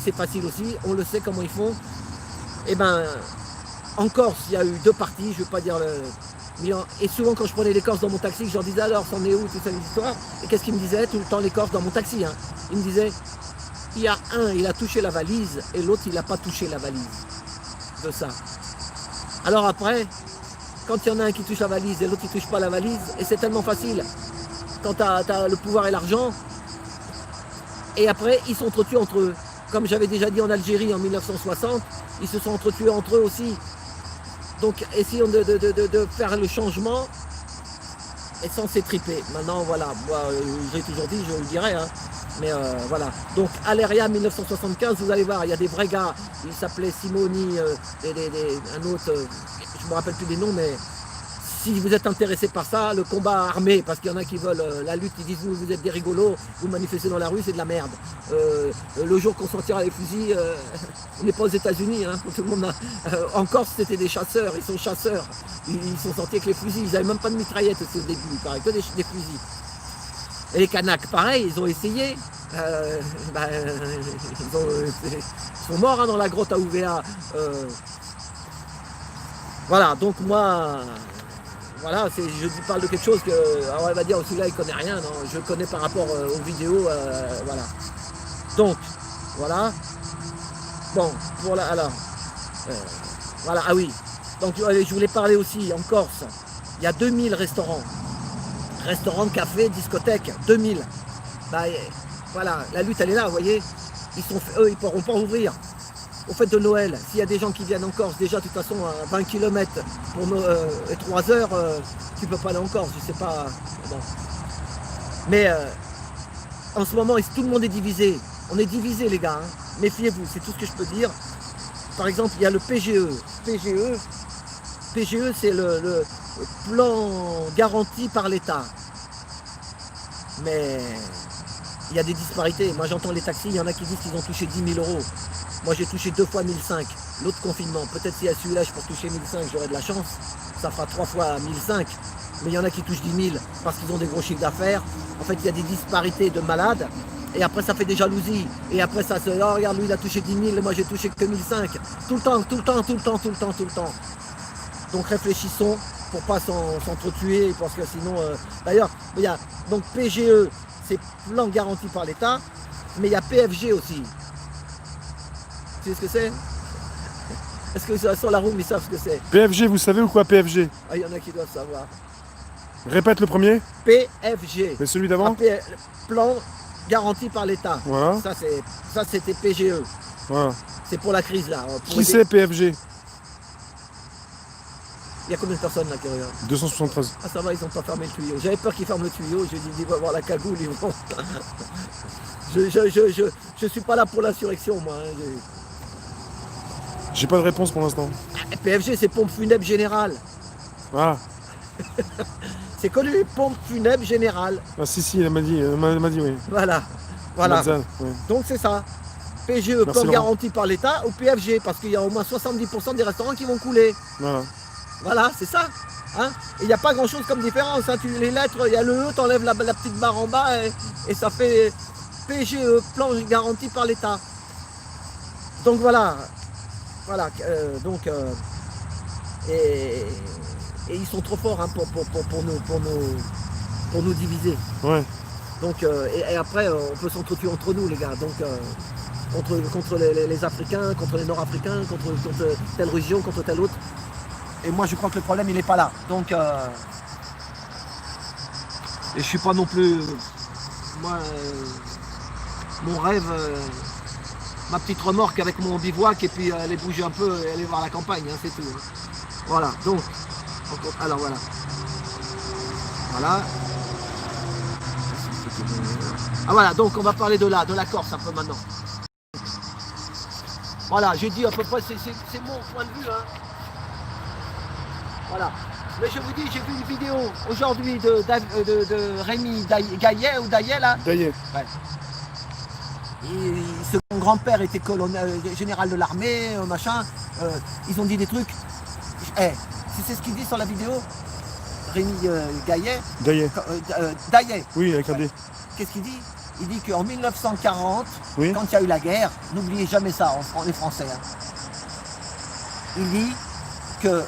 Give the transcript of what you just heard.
c'est facile aussi, on le sait comment ils font. Et ben, en Corse, il y a eu 2 parties, je ne veux pas dire et souvent quand je prenais les Corses dans mon taxi, je leur disais alors, c'en est où, tout ça, les histoires. Et qu'est-ce qu'ils me disaient tout le temps, les Corses dans mon taxi, hein. Ils me disaient, il y a un, il a touché la valise, et l'autre, il n'a pas touché la valise. De ça. Alors après, quand il y en a un qui touche la valise et l'autre qui ne touche pas la valise, et c'est tellement facile, quand tu as le pouvoir et l'argent, et après, ils sont entretués entre eux. Comme j'avais déjà dit en Algérie en 1960, ils se sont entretués entre eux aussi. Donc essayons de faire le changement et sans s'étriper. Maintenant, voilà, moi, j'ai toujours dit, je le dirai, hein. Mais voilà. Donc Aléria 1975, vous allez voir, il y a des vrais gars. Il s'appelait Simoni, un autre, je ne me rappelle plus des noms, mais si vous êtes intéressé par ça, le combat armé, parce qu'il y en a qui veulent la lutte, ils disent vous êtes des rigolos, vous manifestez dans la rue, c'est de la merde. Le jour qu'on sortira les fusils, on n'est pas aux États-Unis, hein, tout le monde en Corse, c'était des chasseurs, ils sont chasseurs, ils sont sortis avec les fusils, ils n'avaient même pas de mitraillettes au début, il paraît que des fusils. Et les Kanaks, pareil, ils ont essayé, ils sont morts, hein, dans la grotte à Ouvéa. Voilà, donc moi, voilà, je parle de quelque chose que, alors elle va dire, celui-là il connaît rien, non, je connais par rapport aux vidéos, voilà. Donc, voilà. Bon, pour la, alors, voilà, ah oui. Donc je voulais parler aussi, en Corse, il y a 2000 restaurants. Restaurants, cafés, discothèques, 2000. Bah, voilà, la lutte elle est là, vous voyez. Eux, ils ne pourront pas ouvrir. Au fait de Noël, s'il y a des gens qui viennent en Corse, déjà de toute façon à 20 km pour et 3 heures, tu ne peux pas aller en Corse, je sais pas. Bon. Mais en ce moment, tout le monde est divisé. On est divisé les gars, hein. Méfiez-vous, c'est tout ce que je peux dire. Par exemple, il y a le PGE. PGE, c'est le plan garanti par l'État. Mais il y a des disparités. Moi j'entends les taxis, il y en a qui disent qu'ils ont touché 10 000 euros. Moi j'ai touché 2 fois 1005, l'autre confinement. Peut-être si à celui-là je peux toucher 1005, j'aurai de la chance. Ça fera 3 fois 1005. Mais il y en a qui touchent 10 000 parce qu'ils ont des gros chiffres d'affaires. En fait, il y a des disparités de malades. Et après, ça fait des jalousies. Et après, ça se... Oh, regarde, lui, il a touché 10 000, moi, j'ai touché que 1005. Tout le temps. Donc, réfléchissons pour pas s'entretuer, parce que sinon... D'ailleurs, il y a... Donc, PGE, c'est plan garanti par l'État. Mais il y a PFG aussi. Tu sais ce que c'est? Est-ce que sur la roue, ils savent ce que c'est? PFG, vous savez ou quoi PFG? Ah, il y en a qui doivent savoir. Répète le premier. PFG. Mais celui d'avant? Plan garanti par l'État. Voilà. Ça, c'était PGE. Voilà. C'est pour la crise, là. Qui c'est PFG? Il y a combien de personnes, là, qui regardent? 273. Ah, ça va, ils n'ont pas fermé le tuyau. J'avais peur qu'ils ferment le tuyau. J'ai dit, ils vont voir la cagoule, ils vont... Je suis pas là pour l'insurrection, moi. Hein. J'ai pas de réponse pour l'instant. PFG, c'est pompe funèbre générale. Ah. C'est connu, pompe funèbre générale. Ah si, elle m'a dit oui. Voilà. Ouais. Donc c'est ça. PGE, merci, plan Laurent. Garanti par l'État, ou PFG, parce qu'il y a au moins 70% des restaurants qui vont couler. Voilà. Voilà, c'est ça. Hein, et il n'y a pas grand chose comme différence. Hein. Les lettres, il y a le E, tu enlèves la petite barre en bas et ça fait PGE, plan garanti par l'État. Donc voilà. Voilà. Et ils sont trop forts, hein, pour nous diviser. Ouais. Donc, et après, on peut s'entretuer entre nous, les gars. Donc, contre les Africains, contre les Nord-Africains, contre telle région, contre telle autre. Et moi, je crois que le problème, il n'est pas là. Donc, et je suis pas non plus... Moi, mon rêve, ma petite remorque avec mon bivouac, et puis aller bouger un peu et aller voir la campagne, hein, c'est tout. Hein. Voilà, donc, alors voilà. Voilà. Ah voilà, donc on va parler de la Corse un peu maintenant. Voilà, j'ai dit à peu près, c'est mon point de vue. Hein. Voilà. Mais je vous dis, j'ai vu une vidéo aujourd'hui de Rémi Gaillet ou Daillet là. Daillet. Ouais. Son grand-père était colonel, général de l'armée, machin. Ils ont dit des trucs. C'est ce qu'il dit sur la vidéo. Rémi Gaillet. Daillet. Daillet. Oui, avec un D. Qu'est-ce qu'il dit? Il dit qu'en 1940, Oui. quand il y a eu la guerre, n'oubliez jamais ça, les Français. Hein. Il dit que